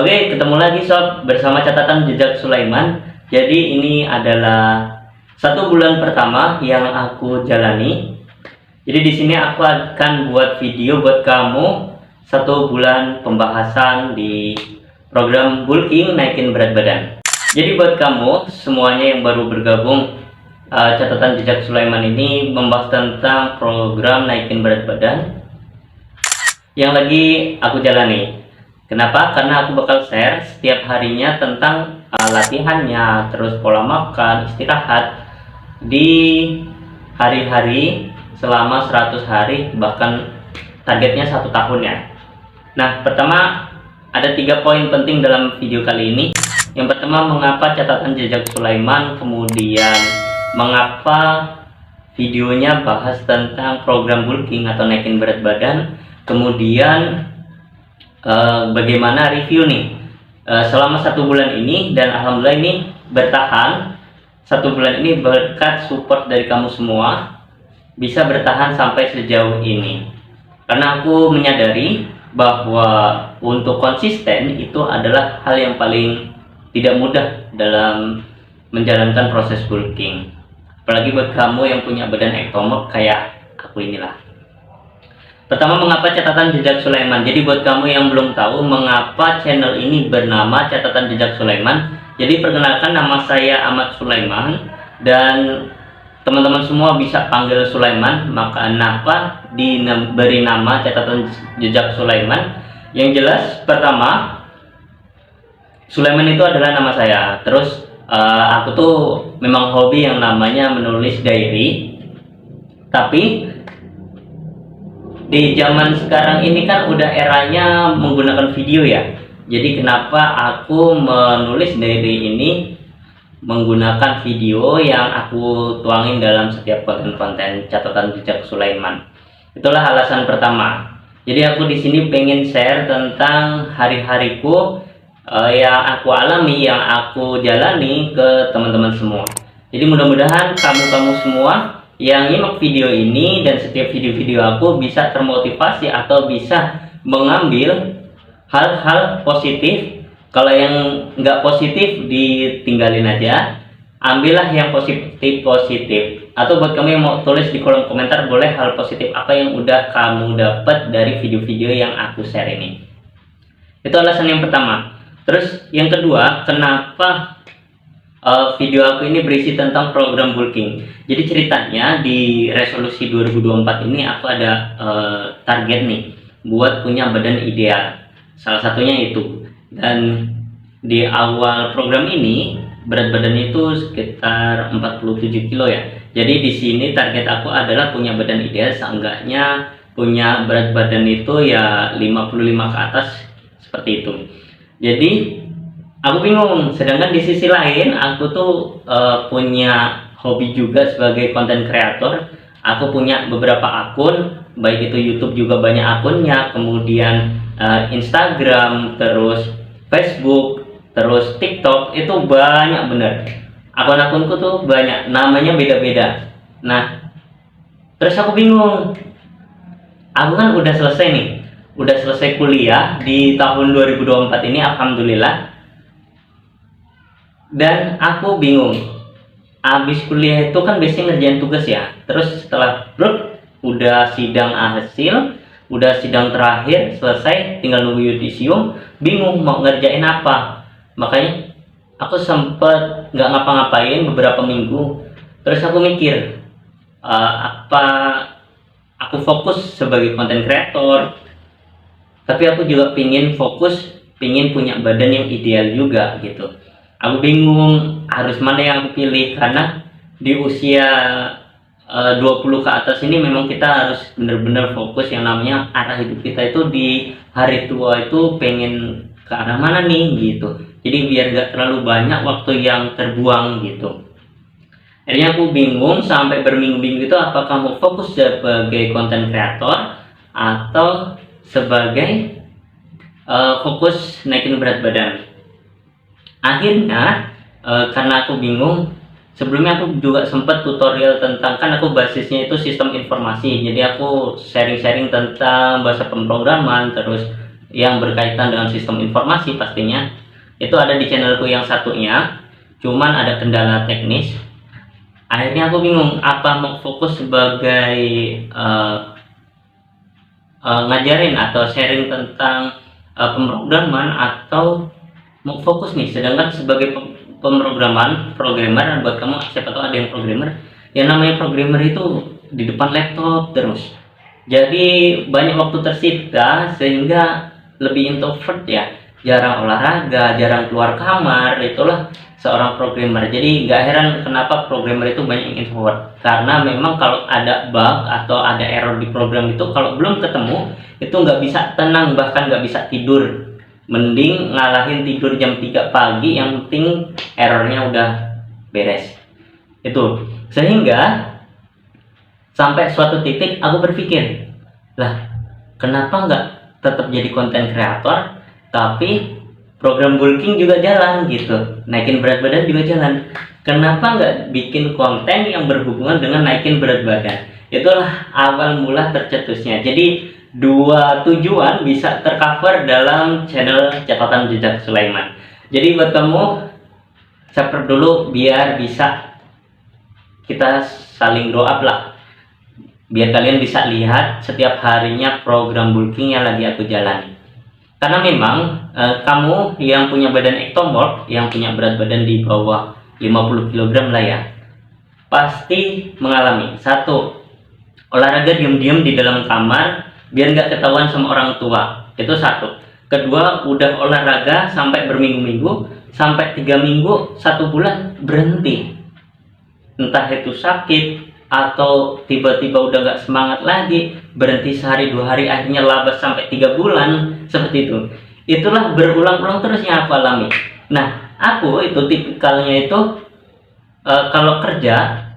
Oke, ketemu lagi sob bersama catatan jejak Sulaiman. Jadi ini adalah 1 bulan pertama yang aku jalani. Jadi di sini aku akan buat video buat kamu 1 bulan pembahasan di program bulking naikin berat badan. Jadi buat kamu semuanya yang baru bergabung, catatan jejak Sulaiman ini membahas tentang program naikin berat badan yang lagi aku jalani. Kenapa? Karena aku bakal share setiap harinya tentang latihannya, terus pola makan, istirahat di hari-hari selama 100 hari, bahkan targetnya 1 tahun ya. Nah, pertama ada 3 poin penting dalam video kali ini. Yang pertama, mengapa catatan jejak Sulaiman, kemudian mengapa videonya bahas tentang program bulking atau naikin berat badan, kemudian bagaimana review nih selama 1 bulan ini, dan alhamdulillah ini bertahan 1 bulan ini berkat support dari kamu semua, bisa bertahan sampai sejauh ini. Karena aku menyadari bahwa untuk konsisten itu adalah hal yang paling tidak mudah dalam menjalankan proses bulking, apalagi buat kamu yang punya badan ektomorf kayak aku inilah. Pertama, mengapa catatan jejak Sulaiman? Jadi buat kamu yang belum tahu mengapa channel ini bernama catatan jejak Sulaiman, jadi perkenalkan, nama saya Ahmad Sulaiman dan teman-teman semua bisa panggil Sulaiman. Maka kenapa diberi nama catatan jejak Sulaiman? Yang jelas, pertama, Sulaiman itu adalah nama saya. Terus aku tuh memang hobi yang namanya menulis diary, tapi di zaman sekarang ini kan udah eranya menggunakan video ya. Jadi kenapa aku menulis diary ini menggunakan video yang aku tuangin dalam setiap konten-konten catatan jejak Sulaiman. Itulah alasan pertama. Jadi aku di sini pengen share tentang hari-hariku yang aku alami, yang aku jalani ke teman-teman semua. Jadi mudah-mudahan kamu semua yang nyimak video ini dan setiap video-video aku bisa termotivasi atau bisa mengambil hal-hal positif. Kalau yang nggak positif ditinggalin aja, ambillah yang positif. Atau buat kamu yang mau tulis di kolom komentar, boleh hal positif apa yang udah kamu dapat dari video-video yang aku share ini. Itu alasan yang pertama. Terus yang kedua, kenapa video aku ini berisi tentang program bulking. Jadi ceritanya di resolusi 2024 ini aku ada target nih buat punya badan ideal. Salah satunya itu. Dan di awal program ini berat badannya itu sekitar 47 kilo ya. Jadi di sini target aku adalah punya badan ideal, seenggaknya punya berat badan itu ya 55 ke atas, seperti itu. Jadi aku bingung, sedangkan di sisi lain aku tuh punya hobi juga sebagai konten kreator. Aku punya beberapa akun, baik itu YouTube juga banyak akunnya, kemudian Instagram, terus Facebook, terus TikTok, itu banyak bener. Akun-akunku tuh banyak, namanya beda-beda. Nah, terus aku bingung. Aku kan udah selesai nih, udah selesai kuliah di tahun 2024 ini, alhamdulillah. Dan aku bingung, abis kuliah itu kan biasanya ngerjain tugas ya. Terus setelah udah sidang hasil, udah sidang terakhir selesai, tinggal nunggu yudisium, bingung mau ngerjain apa. Makanya aku sempet nggak ngapa-ngapain beberapa minggu. Terus aku mikir, apa aku fokus sebagai konten kreator, tapi aku juga pingin fokus, pingin punya badan yang ideal juga gitu. Aku bingung harus mana yang aku pilih, karena di usia 20 ke atas ini memang kita harus benar-benar fokus yang namanya arah hidup kita itu di hari tua itu pengen ke arah mana nih gitu. Jadi biar gak terlalu banyak waktu yang terbuang gitu. Akhirnya aku bingung sampai berminggu-minggu itu apakah mau fokus sebagai konten kreator atau sebagai fokus naikin berat badan. Akhirnya karena aku bingung, sebelumnya aku juga sempat tutorial tentang, kan aku basisnya itu sistem informasi, jadi aku sharing-sharing tentang bahasa pemrograman, terus yang berkaitan dengan sistem informasi pastinya, itu ada di channelku yang satunya. Cuman ada kendala teknis, akhirnya aku bingung apa mau fokus sebagai ngajarin atau sharing tentang pemrograman, atau mau fokus nih sedangkan sebagai programmer. Buat kamu siapa tahu ada yang programmer, yang namanya programmer itu di depan laptop terus, jadi banyak waktu tersita sehingga lebih introvert ya, jarang olahraga, jarang keluar kamar. Itulah seorang programmer. Jadi nggak heran kenapa programmer itu banyak yang introvert, karena memang kalau ada bug atau ada error di program itu, kalau belum ketemu itu nggak bisa tenang, bahkan nggak bisa tidur. Mending ngalahin tidur jam 3 pagi, yang penting errornya udah beres. Itu sehingga sampai suatu titik aku berpikir, lah kenapa nggak tetap jadi konten kreator tapi program bulking juga jalan gitu, naikin berat badan juga jalan. Kenapa nggak bikin konten yang berhubungan dengan naikin berat badan? Itulah awal mula tercetusnya. Jadi dua tujuan bisa tercover dalam channel Catatan Jejak Sulaiman. Jadi buat kamu, subscribe dulu biar bisa kita saling grow up lah, biar kalian bisa lihat setiap harinya program bulking yang lagi aku jalani. Karena memang kamu yang punya badan ektomorf, yang punya berat badan di bawah 50 kg lah ya, pasti mengalami satu, olahraga diam-diam di dalam kamar biar nggak ketahuan sama orang tua. Itu satu. Kedua, udah olahraga sampai berminggu-minggu, sampai 3 minggu, 1 bulan berhenti, entah itu sakit atau tiba-tiba udah nggak semangat lagi, berhenti sehari 2 hari, akhirnya labas sampai 3 bulan, seperti itu. Itulah berulang-ulang terus yang aku alami. Nah, aku itu tipikalnya itu kalau kerja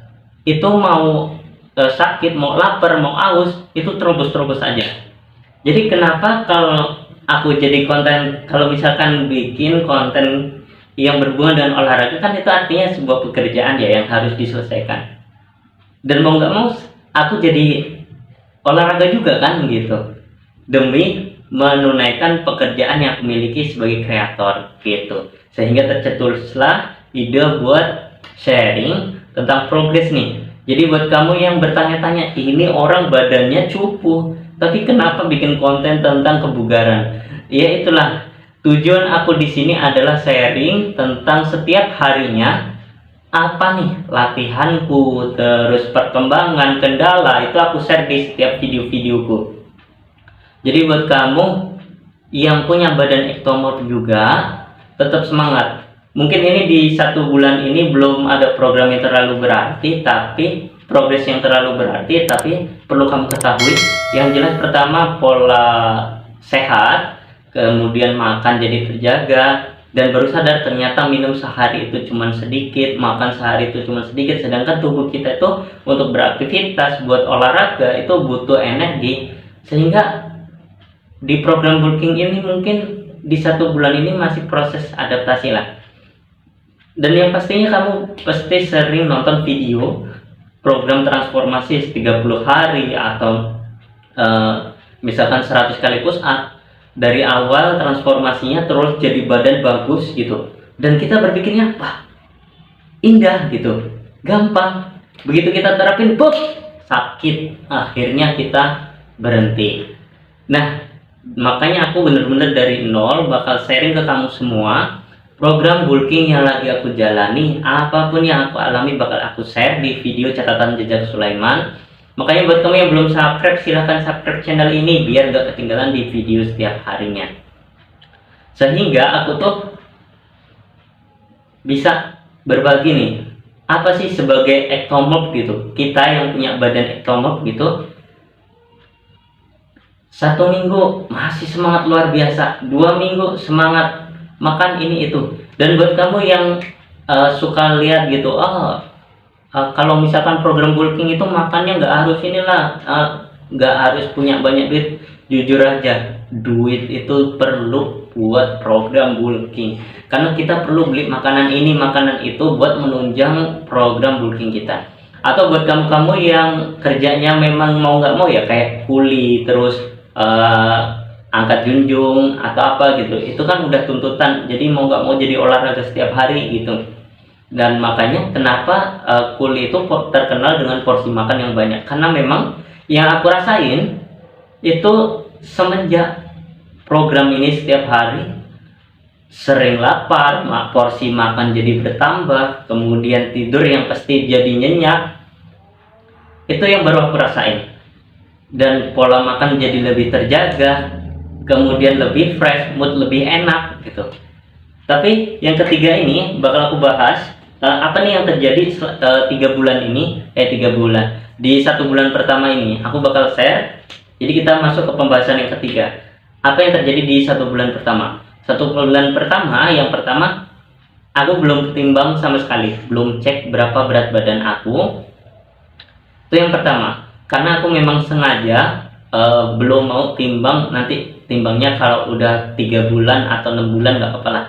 itu mau sakit, mau lapar, mau aus, itu terobos-terobos aja. Jadi kenapa kalau aku jadi konten, kalau misalkan bikin konten yang berhubungan dengan olahraga, kan itu artinya sebuah pekerjaan ya yang harus diselesaikan. Dan mau nggak mau aku jadi olahraga juga kan gitu, demi menunaikan pekerjaan yang aku miliki sebagai kreator gitu. Sehingga tercetuslah ide buat sharing tentang progres nih. Jadi buat kamu yang bertanya-tanya, ini orang badannya cupu tapi kenapa bikin konten tentang kebugaran? Ya itulah tujuan aku di sini adalah sharing tentang setiap harinya apa nih latihanku, terus perkembangan, kendala, itu aku share di setiap video-videoku. Jadi buat kamu yang punya badan ektomorf juga, tetap semangat. Mungkin ini di 1 bulan ini belum ada program yang terlalu berarti, tapi progres yang terlalu berarti, tapi perlu kamu ketahui yang jelas, pertama pola sehat, kemudian makan jadi terjaga, dan baru sadar ternyata minum sehari itu cuma sedikit, makan sehari itu cuma sedikit, sedangkan tubuh kita itu untuk beraktivitas, buat olahraga itu butuh energi. Sehingga di program bulking ini mungkin di 1 bulan ini masih proses adaptasi lah. Dan yang pastinya kamu pasti sering nonton video program transformasi 30 hari atau misalkan 100 kali push up. Dari awal transformasinya terus jadi badan bagus gitu, dan kita berpikirnya wah indah gitu, gampang. Begitu kita terapin, pop, sakit, akhirnya kita berhenti. Nah, makanya aku bener-bener dari nol bakal sharing ke kamu semua program bulking yang lagi aku jalani. Apapun yang aku alami bakal aku share di video Catatan Jejak Sulaiman. Makanya buat kamu yang belum subscribe, silahkan subscribe channel ini biar gak ketinggalan di video setiap harinya. Sehingga aku tuh bisa berbagi nih, apa sih sebagai ektomorf gitu, kita yang punya badan ektomorf gitu, 1 minggu masih semangat luar biasa, 2 minggu semangat makan ini itu. Dan buat kamu yang suka lihat gitu, kalau misalkan program bulking itu makannya nggak harus inilah, nggak harus punya banyak duit. Jujur aja, duit itu perlu buat program bulking, karena kita perlu beli makanan ini makanan itu buat menunjang program bulking kita. Atau buat kamu-kamu yang kerjanya memang mau nggak mau ya kayak kuli, terus angkat junjung atau apa gitu, itu kan udah tuntutan, jadi mau nggak mau jadi olahraga setiap hari gitu. Dan makanya kenapa Cool itu terkenal dengan porsi makan yang banyak, karena memang yang aku rasain itu semenjak program ini setiap hari sering lapar, porsi makan jadi bertambah, kemudian tidur yang pasti jadi nyenyak. Itu yang baru aku rasain. Dan pola makan jadi lebih terjaga, kemudian lebih fresh, mood lebih enak gitu. Tapi yang ketiga ini bakal aku bahas apa nih yang terjadi 3 bulan ini, 3 bulan. Di 1 bulan pertama ini aku bakal share. Jadi kita masuk ke pembahasan yang ketiga. Apa yang terjadi di 1 bulan pertama? 1 bulan pertama, yang pertama, aku belum timbang sama sekali, belum cek berapa berat badan aku. Itu yang pertama, karena aku memang sengaja belum mau timbang, nanti timbangnya kalau udah 3 bulan atau 6 bulan nggak apa-apa lah.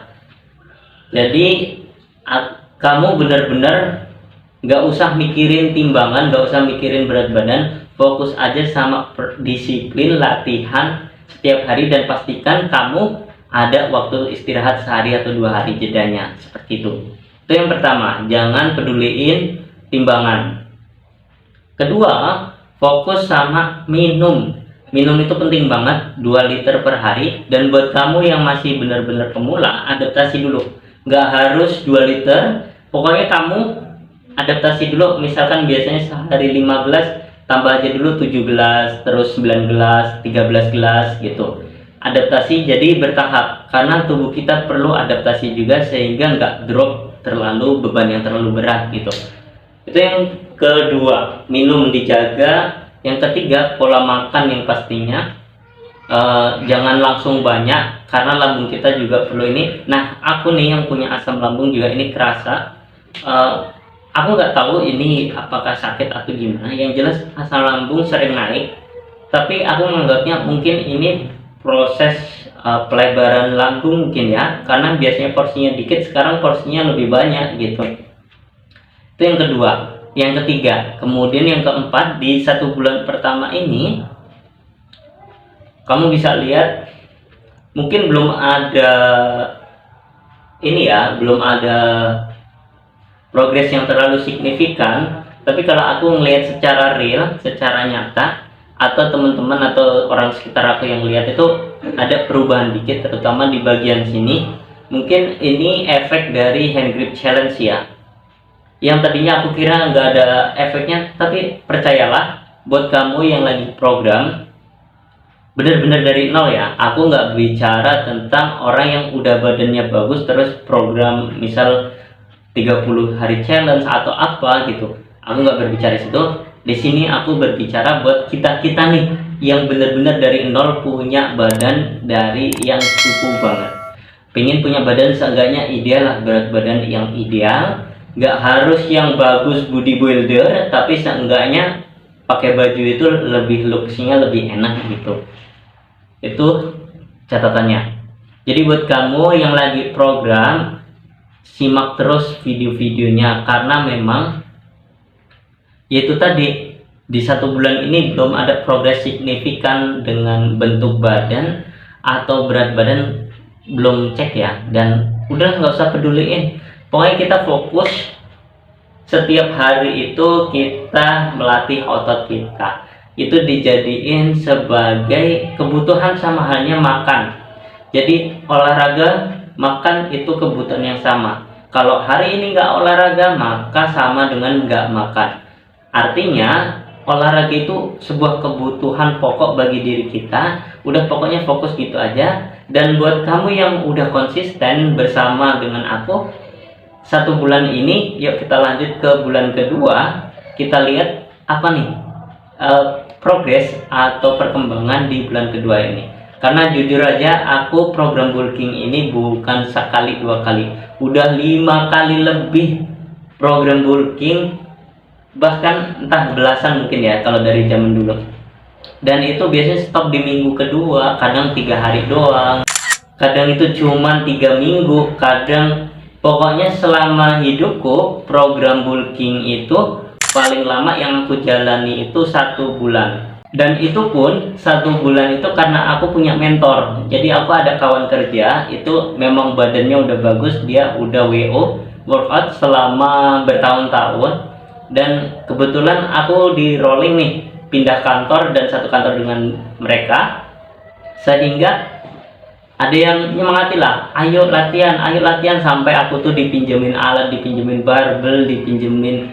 Jadi kamu benar-benar nggak usah mikirin timbangan, nggak usah mikirin berat badan, fokus aja sama disiplin latihan setiap hari, dan pastikan kamu ada waktu istirahat sehari atau 2 hari jedanya, seperti itu. Itu yang pertama, jangan peduliin timbangan. Kedua, fokus sama minum. Minum itu penting banget, 2 liter per hari. Dan buat kamu yang masih benar-benar pemula, adaptasi dulu. Nggak harus 2 liter, pokoknya kamu adaptasi dulu. Misalkan biasanya sehari 5 gelas, tambah aja dulu 7 gelas, terus 9 gelas, 13 gelas gitu. Adaptasi jadi bertahap, karena tubuh kita perlu adaptasi juga sehingga nggak drop terlalu beban yang terlalu berat gitu. Itu yang kedua, minum dijaga. Yang ketiga, pola makan yang pastinya jangan langsung banyak, karena lambung kita juga perlu ini. Nah, aku nih yang punya asam lambung juga ini kerasa. Aku nggak tahu ini apakah sakit atau gimana. Yang jelas asam lambung sering naik, tapi aku menganggapnya mungkin ini proses pelebaran lambung mungkin ya, karena biasanya porsinya dikit, sekarang porsinya lebih banyak gitu. Itu yang kedua. Yang ketiga, kemudian yang keempat, di 1 bulan pertama ini kamu bisa lihat mungkin belum ada ini ya, belum ada progres yang terlalu signifikan, tapi kalau aku melihat secara real, secara nyata, atau teman-teman atau orang sekitar aku yang lihat itu ada perubahan dikit, terutama di bagian sini. Mungkin ini efek dari hand grip challenge ya, yang tadinya aku kira nggak ada efeknya, tapi percayalah, buat kamu yang lagi program bener-bener dari nol ya, aku nggak bicara tentang orang yang udah badannya bagus terus program misal 30 hari challenge atau apa gitu, aku nggak berbicara situ. Di sini aku berbicara buat kita nih yang bener-bener dari nol punya badan dari yang cukup banget, pengen punya badan seenggaknya ideal lah, berat badan yang ideal. Nggak harus yang bagus bodybuilder, tapi seenggaknya pakai baju itu lebih looksnya lebih enak gitu. Itu catatannya. Jadi buat kamu yang lagi program, simak terus video-videonya, karena memang yaitu tadi di 1 bulan ini belum ada progres signifikan dengan bentuk badan atau berat badan, belum cek ya. Dan udah nggak usah peduliin, pokoknya kita fokus setiap hari itu kita melatih otot kita, itu dijadiin sebagai kebutuhan sama halnya makan. Jadi olahraga, makan itu kebutuhan yang sama. Kalau hari ini nggak olahraga, maka sama dengan nggak makan. Artinya olahraga itu sebuah kebutuhan pokok bagi diri kita. Udah pokoknya fokus gitu aja. Dan buat kamu yang udah konsisten bersama dengan aku 1 bulan ini, yuk kita lanjut ke bulan kedua. Kita lihat apa nih progres atau perkembangan di bulan kedua ini. Karena jujur aja aku program bulking ini bukan sekali 2 kali, udah 5 kali lebih program bulking, bahkan entah belasan mungkin ya kalau dari zaman dulu. Dan itu biasanya stop di minggu kedua, kadang 3 hari doang, kadang itu cuman 3 minggu, kadang pokoknya selama hidupku program bulking itu paling lama yang aku jalani itu 1 bulan. Dan itu pun 1 bulan itu karena aku punya mentor. Jadi aku ada kawan kerja itu memang badannya udah bagus, dia udah WO workout selama bertahun-tahun, dan kebetulan aku di rolling nih, pindah kantor dan satu kantor dengan mereka, sehingga ada yang nyemangati lah, ayo latihan, sampai aku tuh dipinjemin alat, dipinjemin barbel, dipinjemin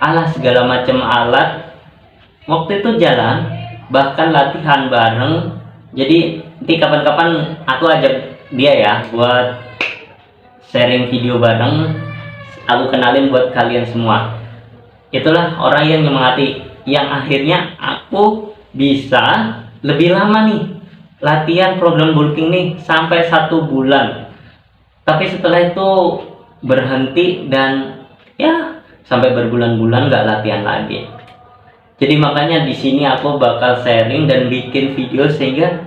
alat, segala macam alat. Waktu itu jalan, bahkan latihan bareng. Jadi nanti kapan-kapan aku ajak dia ya buat sharing video bareng, aku kenalin buat kalian semua. Itulah orang yang nyemangati, yang akhirnya aku bisa lebih lama nih latihan program bulking nih sampai 1 bulan. Tapi setelah itu berhenti dan ya sampai berbulan-bulan nggak latihan lagi. Jadi makanya di sini aku bakal sharing dan bikin video sehingga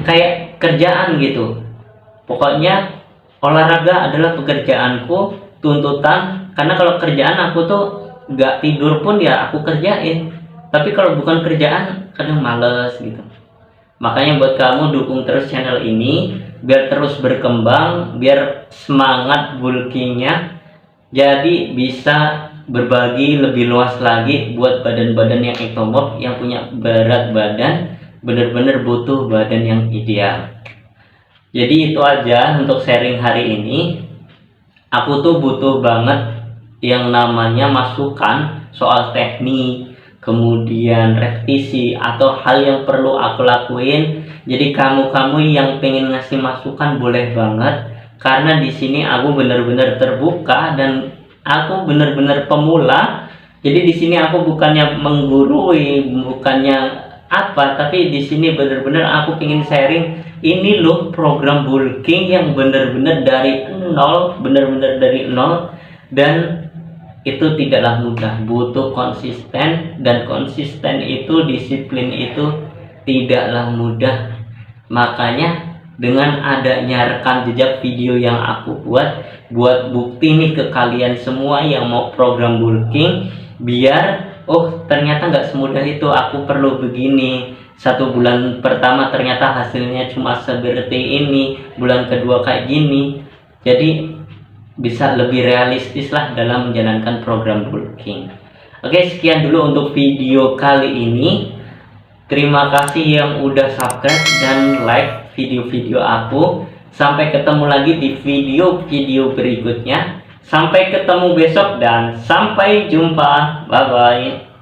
kayak kerjaan gitu. Pokoknya olahraga adalah pekerjaanku, tuntutan. Karena kalau kerjaan aku tuh nggak tidur pun ya aku kerjain. Tapi kalau bukan kerjaan kadang males gitu. Makanya buat kamu dukung terus channel ini biar terus berkembang, biar semangat bulkingnya jadi bisa berbagi lebih luas lagi buat badan-badan yang ektomorf, yang punya berat badan, bener-bener butuh badan yang ideal. Jadi itu aja untuk sharing hari ini. Aku tuh butuh banget yang namanya masukan soal teknik, kemudian repetisi atau hal yang perlu aku lakuin. Jadi kamu-kamu yang pengen ngasih masukan boleh banget, karena di sini aku bener-bener terbuka dan aku bener-bener pemula. Jadi di sini aku bukannya menggurui, bukannya apa, tapi di sini bener-bener aku pengen sharing ini loh program bulking yang bener-bener dari nol, bener-bener dari nol, dan itu tidaklah mudah, butuh konsisten, dan konsisten itu, disiplin itu tidaklah mudah. Makanya dengan adanya rekam jejak video yang aku buat bukti nih ke kalian semua yang mau program bulking, biar oh ternyata nggak semudah itu, aku perlu begini. 1 bulan pertama ternyata hasilnya cuma seperti ini, bulan kedua kayak gini. Jadi bisa lebih realistis lah dalam menjalankan program bulking. Oke, sekian dulu untuk video kali ini. Terima kasih yang udah subscribe dan like video-video aku. Sampai ketemu lagi di video-video berikutnya. Sampai ketemu besok dan sampai jumpa. Bye bye.